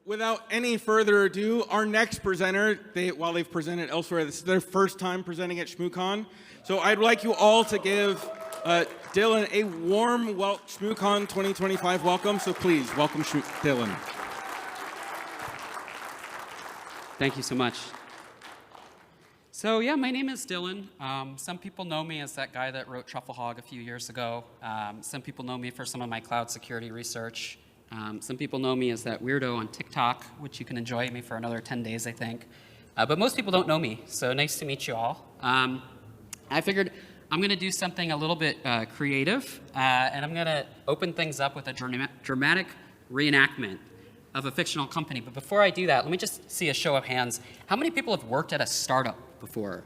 Without any further ado, our next presenter, while they've presented elsewhere, this is their first time presenting at ShmooCon. So I'd like you all to give Dylan a warm ShmooCon2025 welcome. So please, welcome Dylan. Thank you so much. So yeah, my name is Dylan. Some people know me as that guy that wrote Truffle Hog a few years ago. Some people know me for some of my cloud security research. Some people know me as that weirdo on TikTok, which you can enjoy me for another 10 days, I think. But most people don't know me, so nice to meet you all. I figured I'm going to do something a little bit creative, and I'm going to open things up with a dramatic reenactment of a fictional company. But before I do that, let me just see a show of hands. How many people have worked at a startup before?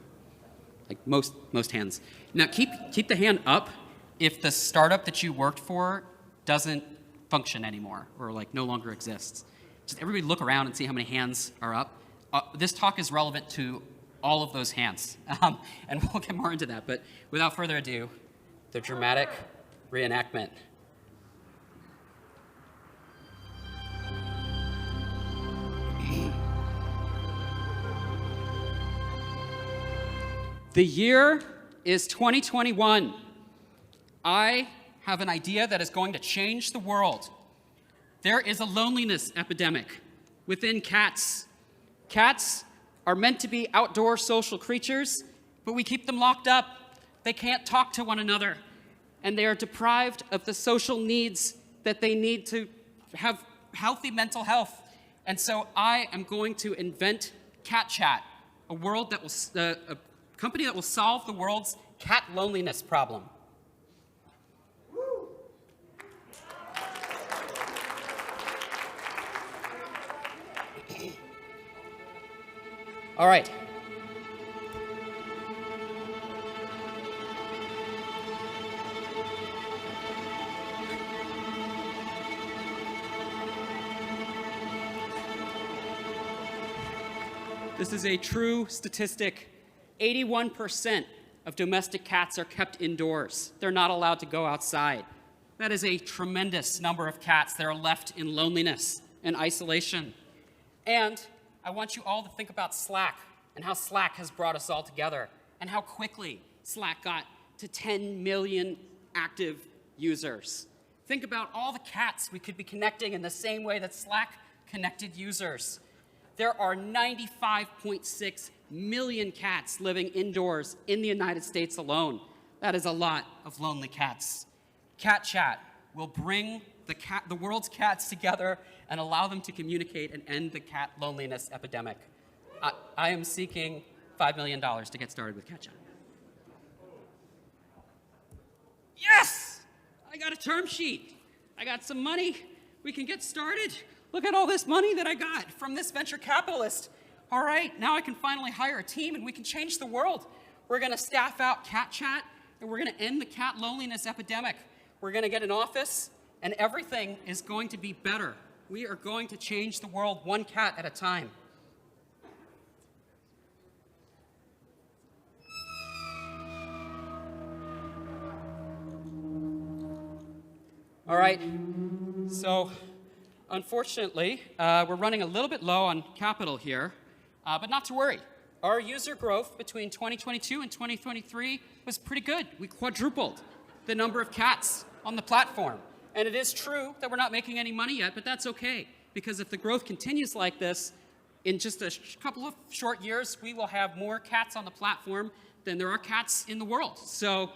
Like most hands. Now keep the hand up if the startup that you worked for doesn't function anymore or like no longer exists. Just everybody look around and see how many hands are up. This talk is relevant to all of those hands, and we'll get more into that. But without further ado, the dramatic reenactment. The year is 2021. I have an idea that is going to change the world. There is a loneliness epidemic within cats. Cats are meant to be outdoor social creatures, but we keep them locked up. They can't talk to one another, and they are deprived of the social needs that they need to have healthy mental health. And so I am going to invent Cat Chat, a company that will solve the world's cat loneliness problem. All right. This is a true statistic. 81% of domestic cats are kept indoors. They're not allowed to go outside. That is a tremendous number of cats that are left in loneliness and isolation. And I want you all to think about Slack and how Slack has brought us all together and how quickly Slack got to 10 million active users. Think about all the cats we could be connecting in the same way that Slack connected users. There are 95.6 million cats living indoors in the United States alone. That is a lot of lonely cats. Cat Chat will bring the world's cats together and allow them to communicate and end the cat loneliness epidemic. I am seeking $5 million to get started with Cat Chat. Yes! I got a term sheet. I got some money. We can get started. Look at all this money that I got from this venture capitalist. All right, now I can finally hire a team and we can change the world. We're going to staff out Cat Chat and we're going to end the cat loneliness epidemic. We're going to get an office and everything is going to be better. We are going to change the world one cat at a time. All right, so unfortunately, we're running a little bit low on capital here, but not to worry. Our user growth between 2022 and 2023 was pretty good. We quadrupled the number of cats on the platform. And it is true that we're not making any money yet, but that's okay, because if the growth continues like this, in just a couple of short years, we will have more cats on the platform than there are cats in the world. So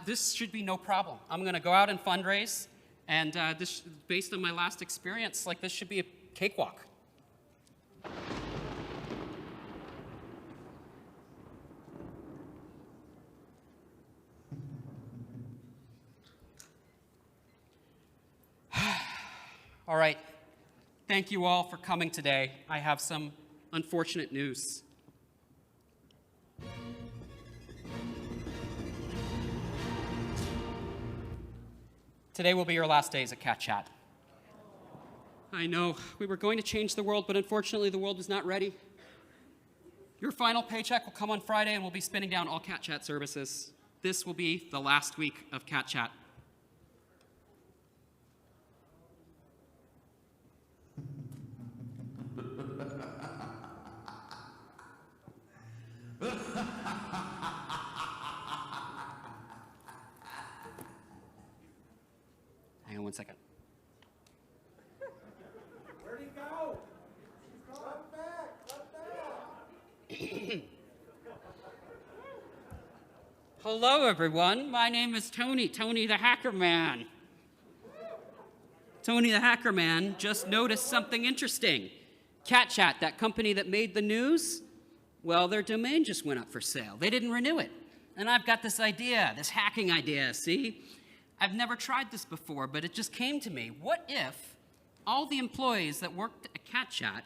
this should be no problem. I'm going to go out and fundraise, and based on my last experience, this should be a cakewalk. All right, thank you all for coming today. I have some unfortunate news. Today will be your last days at Cat Chat. I know, we were going to change the world, but unfortunately the world is not ready. Your final paycheck will come on Friday and we'll be spinning down all Cat Chat services. This will be the last week of Cat Chat. Hang on one second. Where'd he go? Come back, come back. Hello, everyone. My name is Tony the Hacker Man. Tony the Hacker Man just noticed something interesting. CatChat, that company that made the news, well, their domain just went up for sale. They didn't renew it. And I've got this idea, this hacking idea, see? I've never tried this before, but it just came to me. What if all the employees that worked at CatChat,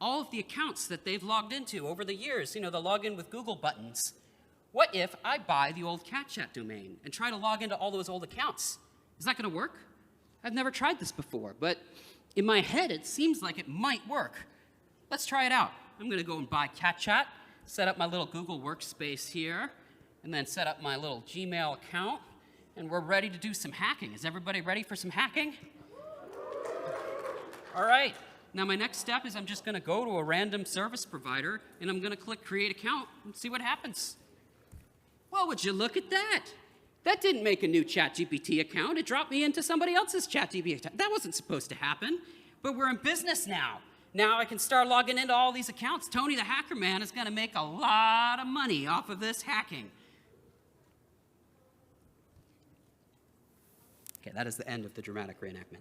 all of the accounts that they've logged into over the years, you know, the login with Google buttons, what if I buy the old CatChat domain and try to log into all those old accounts? Is that going to work? I've never tried this before, but in my head, it seems like it might work. Let's try it out. I'm going to go and buy CatChat, set up my little Google workspace here, and then set up my little Gmail account, and we're ready to do some hacking. Is everybody ready for some hacking? All right. Now, my next step is I'm just going to go to a random service provider, and I'm going to click Create Account and see what happens. Well, would you look at that? That didn't make a new ChatGPT account. It dropped me into somebody else's ChatGPT account. That wasn't supposed to happen, but we're in business now. Now I can start logging into all these accounts. Tony the Hacker Man is going to make a lot of money off of this hacking. Okay, that is the end of the dramatic reenactment.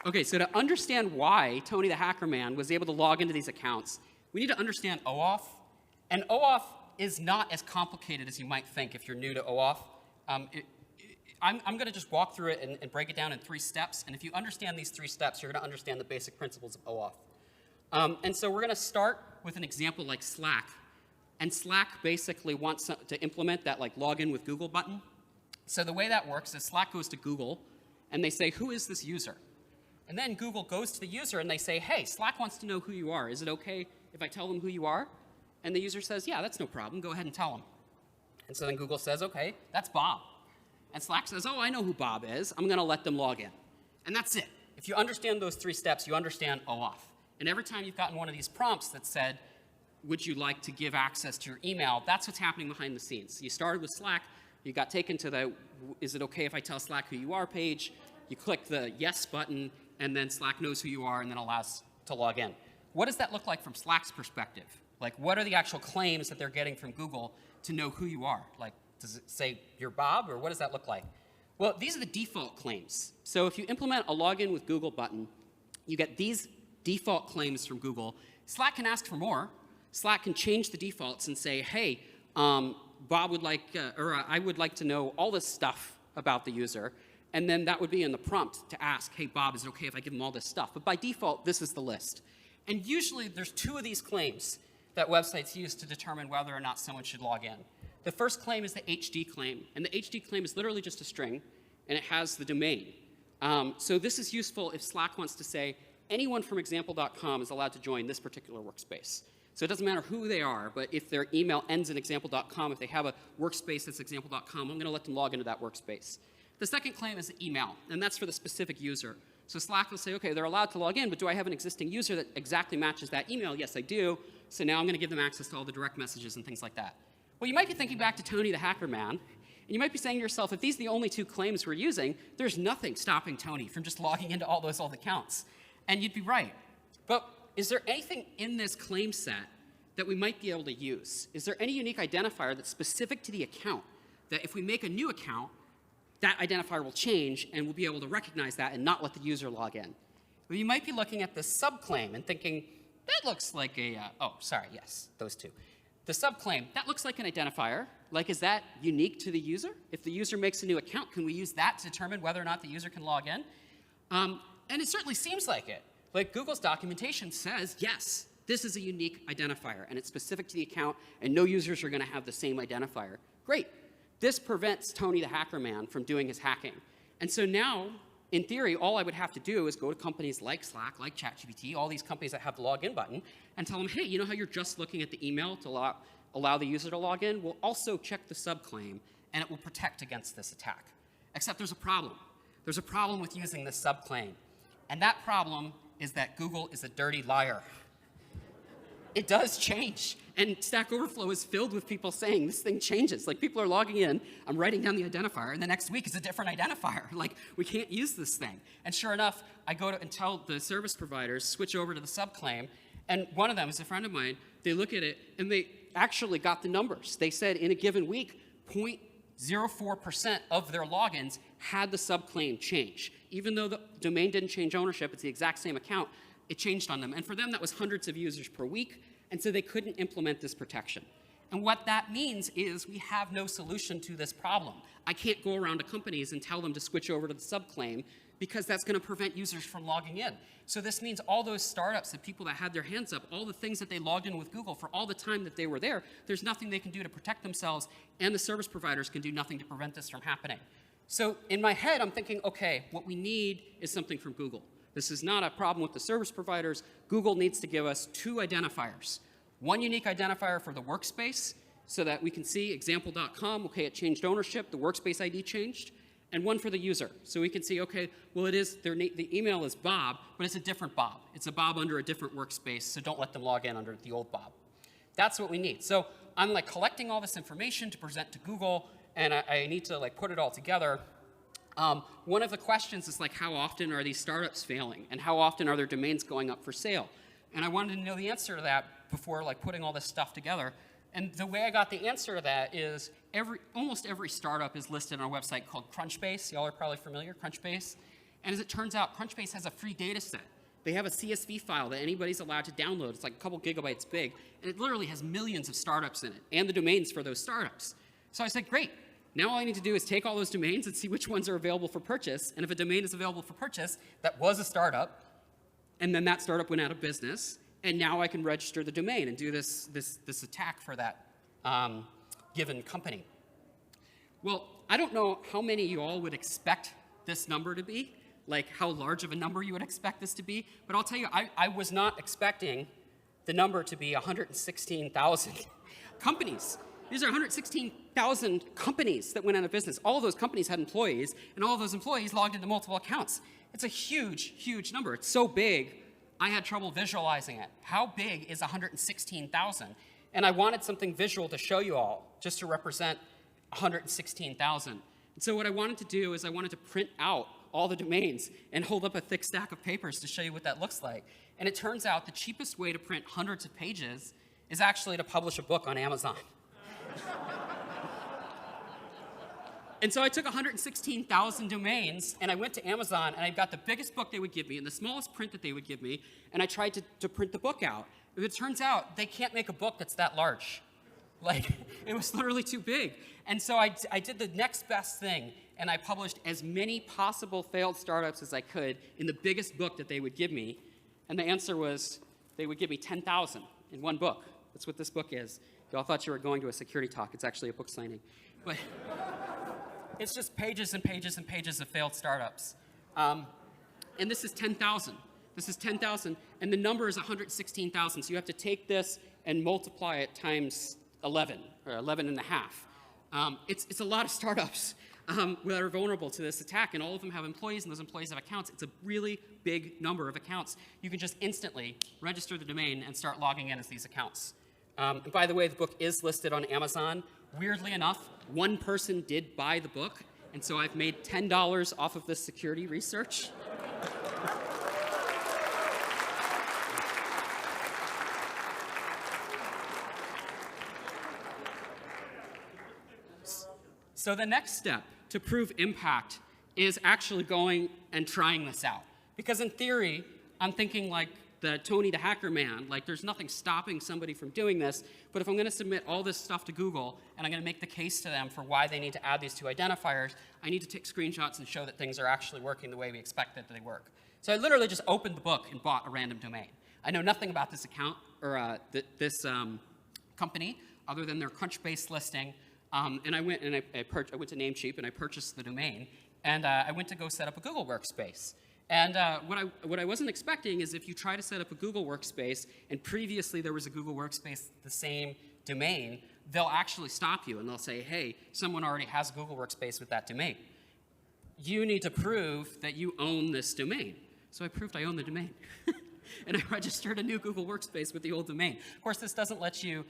Okay, so to understand why Tony the Hacker Man was able to log into these accounts, we need to understand OAuth. And OAuth is not as complicated as you might think if you're new to OAuth. I'm going to just walk through it and break it down in 3 steps. And if you understand these 3 steps, you're going to understand the basic principles of OAuth. And so we're going to start with an example like Slack. And Slack basically wants to implement that like login with Google button. So the way that works is Slack goes to Google, and they say, who is this user? And then Google goes to the user and they say, hey, Slack wants to know who you are. Is it okay if I tell them who you are? And the user says, yeah, that's no problem. Go ahead and tell them. And so then Google says, okay, that's Bob. And Slack says, oh, I know who Bob is. I'm going to let them log in. And that's it. If you understand those 3 steps, you understand OAuth. And every time you've gotten one of these prompts that said, would you like to give access to your email, that's what's happening behind the scenes. You started with Slack. You got taken to the, is it okay if I tell Slack who you are page? You click the yes button, and then Slack knows who you are and then allows to log in. What does that look like from Slack's perspective? Like, what are the actual claims that they're getting from Google to know who you are? Like, does it say you're Bob, or what does that look like? Well, these are the default claims. So if you implement a login with Google button, you get these default claims from Google. Slack can ask for more. Slack can change the defaults and say, hey, Bob would like, I would like to know all this stuff about the user. And then that would be in the prompt to ask, hey, Bob, is it okay if I give him all this stuff? But by default, this is the list. And usually, there's 2 of these claims that websites use to determine whether or not someone should log in. The first claim is the HD claim. And the HD claim is literally just a string, and it has the domain. So this is useful if Slack wants to say, anyone from example.com is allowed to join this particular workspace. So it doesn't matter who they are, but if their email ends in example.com, if they have a workspace that's example.com, I'm going to let them log into that workspace. The second claim is the email, and that's for the specific user. So Slack will say, okay, they're allowed to log in, but do I have an existing user that exactly matches that email? Yes, I do. So now I'm going to give them access to all the direct messages and things like that. Well, you might be thinking back to Tony the Hacker Man, and you might be saying to yourself, if these are the only 2 claims we're using, there's nothing stopping Tony from just logging into all those old accounts. And you'd be right. But is there anything in this claim set that we might be able to use? Is there any unique identifier that's specific to the account that if we make a new account, that identifier will change, and we'll be able to recognize that and not let the user log in? Well, you might be looking at the subclaim and thinking, that looks like a, yes, those 2. The subclaim, that looks like an identifier. Like, is that unique to the user? If the user makes a new account, can we use that to determine whether or not the user can log in? And it certainly seems like it. Like, Google's documentation says, yes, this is a unique identifier, and it's specific to the account, and no users are going to have the same identifier. Great. This prevents Tony the Hacker Man from doing his hacking. And so now, in theory, all I would have to do is go to companies like Slack, like ChatGPT, all these companies that have the login button, and tell them, hey, you know how you're just looking at the email to allow the user to log in? We'll also check the subclaim, and it will protect against this attack. Except there's a problem. There's a problem with using this subclaim. And that problem is that Google is a dirty liar. It does change. And Stack Overflow is filled with people saying this thing changes. Like, people are logging in, I'm writing down the identifier, and the next week it's a different identifier. Like, we can't use this thing. And sure enough, I go to and tell the service providers, switch over to the subclaim, and one of them is a friend of mine. They look at it, and they actually got the numbers. They said in a given week, 0.04% of their logins had the subclaim change. Even though the domain didn't change ownership, it's the exact same account, it changed on them. And for them, that was hundreds of users per week, and so they couldn't implement this protection. And what that means is we have no solution to this problem. I can't go around to companies and tell them to switch over to the subclaim because that's going to prevent users from logging in. So this means all those startups, the people that had their hands up, all the things that they logged in with Google for all the time that they were there, there's nothing they can do to protect themselves, and the service providers can do nothing to prevent this from happening. So in my head, I'm thinking, okay, what we need is something from Google. This is not a problem with the service providers. Google needs to give us 2 identifiers. One unique identifier for the workspace, so that we can see example.com, okay, it changed ownership, the workspace ID changed, and one for the user. So we can see, okay, well, it is, the email is Bob, but it's a different Bob. It's a Bob under a different workspace, so don't let them log in under the old Bob. That's what we need. So I'm like collecting all this information to present to Google, and I need to like put it all together. One of the questions is like, how often are these startups failing, and how often are their domains going up for sale? And I wanted to know the answer to that before like putting all this stuff together. And the way I got the answer to that is almost every startup is listed on a website called Crunchbase. Y'all are probably familiar, Crunchbase. And as it turns out, Crunchbase has a free data set. They have a CSV file that anybody's allowed to download. It's like a couple gigabytes big. And it literally has millions of startups in it, and the domains for those startups. So I said, great. Now all I need to do is take all those domains and see which ones are available for purchase. And if a domain is available for purchase that was a startup, and then that startup went out of business, and now I can register the domain and do this attack for that given company. Well, I don't know how many of you all would expect this number to be, like how large of a number you would expect this to be, but I'll tell you, I was not expecting the number to be 116,000 companies. These are 116,000 companies that went out of business. All of those companies had employees, and all of those employees logged into multiple accounts. It's a huge, huge number. It's so big, I had trouble visualizing it. How big is 116,000? And I wanted something visual to show you all, just to represent 116,000. And so what I wanted to do is I wanted to print out all the domains and hold up a thick stack of papers to show you what that looks like. And it turns out the cheapest way to print hundreds of pages is actually to publish a book on Amazon. And so I took 116,000 domains, and I went to Amazon, and I got the biggest book they would give me and the smallest print that they would give me, and I tried to print the book out. But it turns out they can't make a book that's that large. Like, it was literally too big. And so I did the next best thing, and I published as many possible failed startups as I could in the biggest book that they would give me. And the answer was they would give me 10,000 in one book. That's what this book is. You all thought you were going to a security talk. It's actually a book signing. But it's just pages and pages and pages of failed startups. And this is 10,000. This is 10,000, and the number is 116,000. So you have to take this and multiply it times 11, or 11 and a half. It's a lot of startups that are vulnerable to this attack, and all of them have employees, and those employees have accounts. It's a really big number of accounts. You can just instantly register the domain and start logging in as these accounts. And by the way, the book is listed on Amazon. Weirdly enough, one person did buy the book, and so I've made $10 off of this security research. So the next step to prove impact is actually going and trying this out. Because in theory, I'm thinking like the Tony the Hacker Man, like there's nothing stopping somebody from doing this, but if I'm gonna submit all this stuff to Google and I'm gonna make the case to them for why they need to add these 2 identifiers, I need to take screenshots and show that things are actually working the way we expect that they work. So I literally just opened the book and bought a random domain. I know nothing about this account or this company other than their Crunchbase listing. And I went and I went to Namecheap and I purchased the domain, and I went to go set up a Google workspace. And what I wasn't expecting is if you try to set up a Google workspace and previously there was a Google workspace the same domain, they'll actually stop you and they'll say, hey, someone already has a Google workspace with that domain. You need to prove that you own this domain. So I proved I own the domain. And I registered a new Google Workspace with the old domain. Of course, this doesn't let you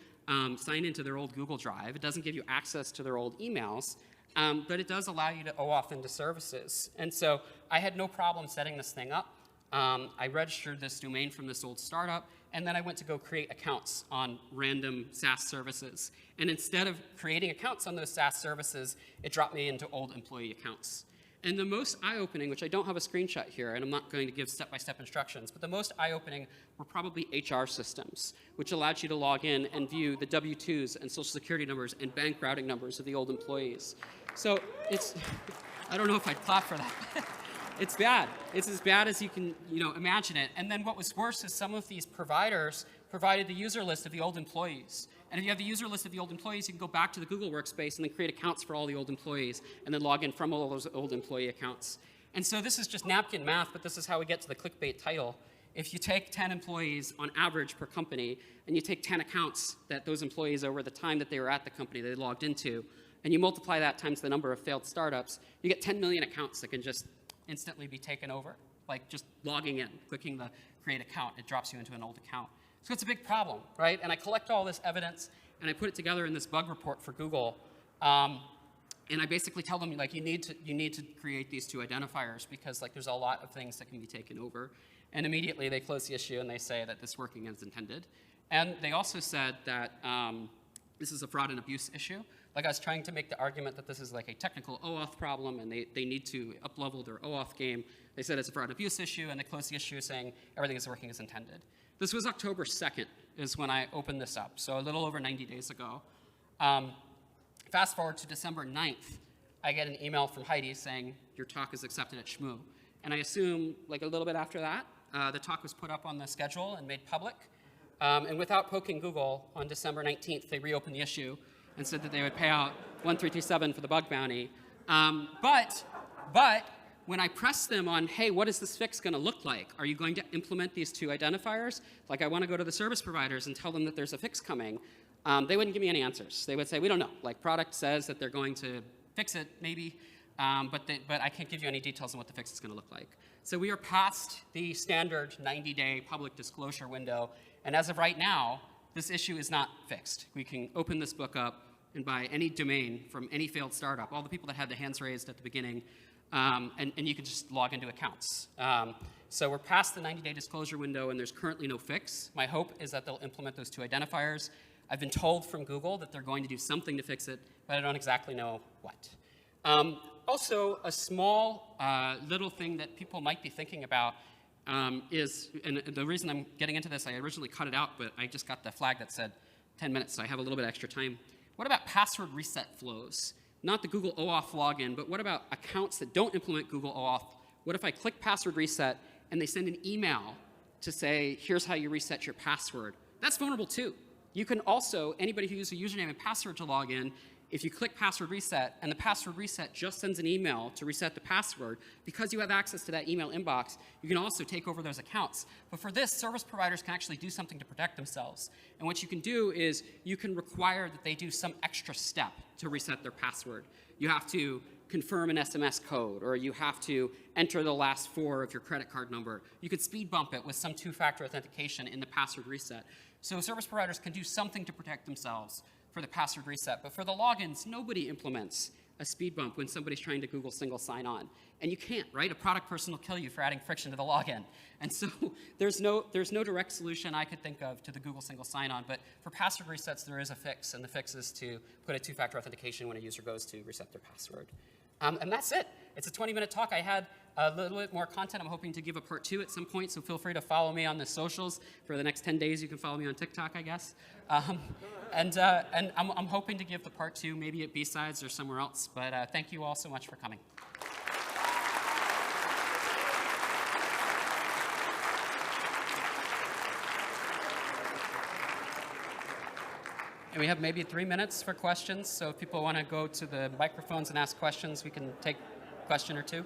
sign into their old Google Drive. It doesn't give you access to their old emails. But it does allow you to OAuth into services. And so I had no problem setting this thing up. I registered this domain from this old startup, and then I went to go create accounts on random SaaS services. And instead of creating accounts on those SaaS services, it dropped me into old employee accounts. And the most eye-opening, which I don't have a screenshot here, and I'm not going to give step-by-step instructions, but the most eye-opening were probably HR systems, which allowed you to log in and view the W-2s and social security numbers and bank routing numbers of the old employees. So it's, I don't know if I'd clap for that. It's bad. It's as bad as you can, imagine it. And then what was worse is some of these providers provided the user list of the old employees. And if you have the user list of the old employees, you can go back to the Google Workspace and then create accounts for all the old employees and then log in from all those old employee accounts. And so this is just napkin math, but this is how we get to the clickbait title. If you take 10 employees on average per company, and you take 10 accounts that those employees over the time that they were at the company they logged into, and you multiply that times the number of failed startups, you get 10 million accounts that can just instantly be taken over. Like just logging in, clicking the create account, it drops you into an old account. So it's a big problem, right? And I collect all this evidence, and I put it together in this bug report for Google. And I basically tell them, like, you need to create these two identifiers because, like, there's a lot of things that can be taken over. And immediately they close the issue and they say that this is working as intended. And they also said that this is a fraud and abuse issue. Like, I was trying to make the argument that this is like a technical OAuth problem and they need to up-level their OAuth game. They said it's a fraud and abuse issue, and they closed the issue saying everything is working as intended. This was October 2nd is when I opened this up, so a little over 90 days ago. Fast forward to December 9th, I get an email from Heidi saying, your talk is accepted at Shmoo. And I assume, like a little bit after that, the talk was put up on the schedule and made public. And without poking Google, on December 19th, they reopened the issue and said that they would pay out 1337 for the bug bounty. But when I pressed them on, hey, what is this fix going to look like? Are you going to implement these two identifiers? Like, I want to go to the service providers and tell them that there's a fix coming. They wouldn't give me any answers. They would say, we don't know. Like, product says that they're going to fix it, maybe, but I can't give you any details on what the fix is going to look like. So we are past the standard 90-day public disclosure window, and as of right now, this issue is not fixed. We can open this book up and buy any domain from any failed startup, all the people that had the hands raised at the beginning, and you can just log into accounts. So we're past the 90-day disclosure window, and there's currently no fix. My hope is that they'll implement those two identifiers. I've been told from Google that they're going to do something to fix it, but I don't exactly know what. Also, a small little thing that people might be thinking about is, and the reason I'm getting into this, I originally cut it out, but I just got the flag that said 10 minutes, so I have a little bit extra time. What about password reset flows? Not the Google OAuth login, but what about accounts that don't implement Google OAuth? What if I click password reset and they send an email to say, here's how you reset your password? That's vulnerable too. You can also, anybody who uses a username and password to log in, if you click password reset and the password reset just sends an email to reset the password, because you have access to that email inbox, you can also take over those accounts. But for this, service providers can actually do something to protect themselves. And what you can do is you can require that they do some extra step to reset their password. You have to confirm an SMS code, or you have to enter the last 4 of your credit card number. You could speed bump it with some two-factor authentication in the password reset. So service providers can do something to protect themselves for the password reset. But for the logins, nobody implements a speed bump when somebody's trying to Google single sign-on. And you can't, right? A product person will kill you for adding friction to the login. And so there's no direct solution I could think of to the Google single sign-on. But for password resets, there is a fix. And the fix is to put a two-factor authentication when a user goes to reset their password. And that's it. It's a 20-minute talk. I had a little bit more content. I'm hoping to give a part 2 at some point, so feel free to follow me on the socials. For the next 10 days, you can follow me on TikTok, I guess. And I'm hoping to give the part 2 maybe at B-Sides or somewhere else. But thank you all so much for coming. And we have maybe 3 minutes for questions, so if people want to go to the microphones and ask questions, we can take a question or two.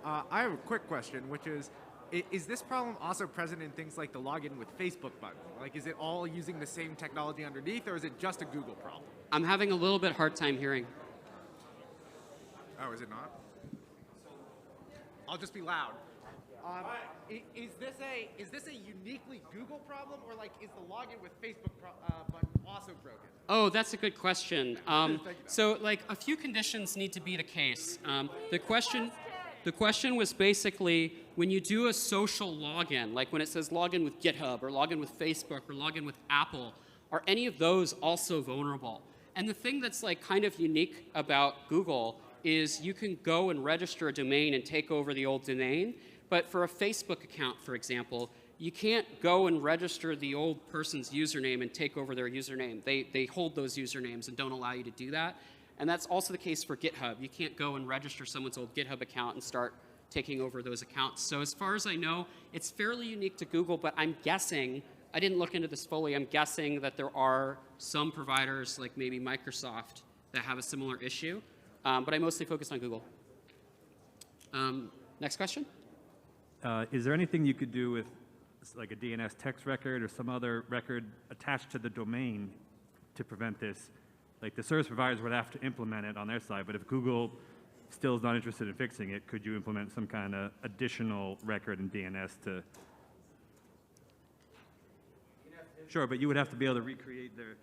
I have a quick question, which is this problem also present in things like the login with Facebook button? Like, is it all using the same technology underneath, or is it just a Google problem? I'm having a little bit hard time hearing. Oh, is it not? I'll just be loud. Is this a uniquely Google problem, or like is the login with Facebook button also broken? Oh, that's a good question. So, like, a few conditions need to be the case. The question was basically when you do a social login, like when it says login with GitHub or login with Facebook or login with Apple, are any of those also vulnerable? And the thing that's like kind of unique about Google is you can go and register a domain and take over the old domain, but for a Facebook account, for example, you can't go and register the old person's username and take over their username. They hold those usernames and don't allow you to do that. And that's also the case for GitHub. You can't go and register someone's old GitHub account and start taking over those accounts. So as far as I know, it's fairly unique to Google, but I'm guessing, I didn't look into this fully, I'm guessing that there are some providers, like maybe Microsoft, that have a similar issue. But I mostly focused on Google. Next question? Is there anything you could do with like a DNS text record or some other record attached to the domain to prevent this? Like the service providers would have to implement it on their side, but if Google still is not interested in fixing it, could you implement some kind of additional record in DNS to? Sure, but you would have to be able to recreate their.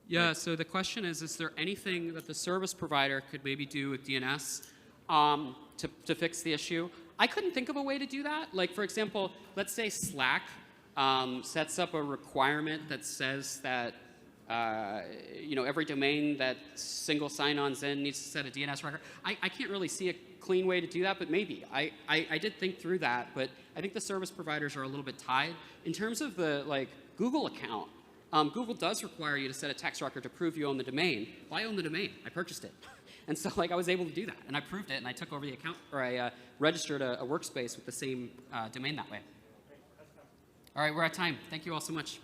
Yeah, so the question is there anything that the service provider could maybe do with DNS to fix the issue? I couldn't think of a way to do that. Like, for example, let's say Slack sets up a requirement that says that every domain that single sign-on's in needs to set a DNS record. I can't really see a clean way to do that, but maybe. I did think through that, but I think the service providers are a little bit tied. In terms of the Google account, Google does require you to set a text record to prove you own the domain. Well, I own the domain. I purchased it. And so I was able to do that, and I proved it, and I took over the account, or I registered a workspace with the same domain that way. All right, we're at time. Thank you all so much.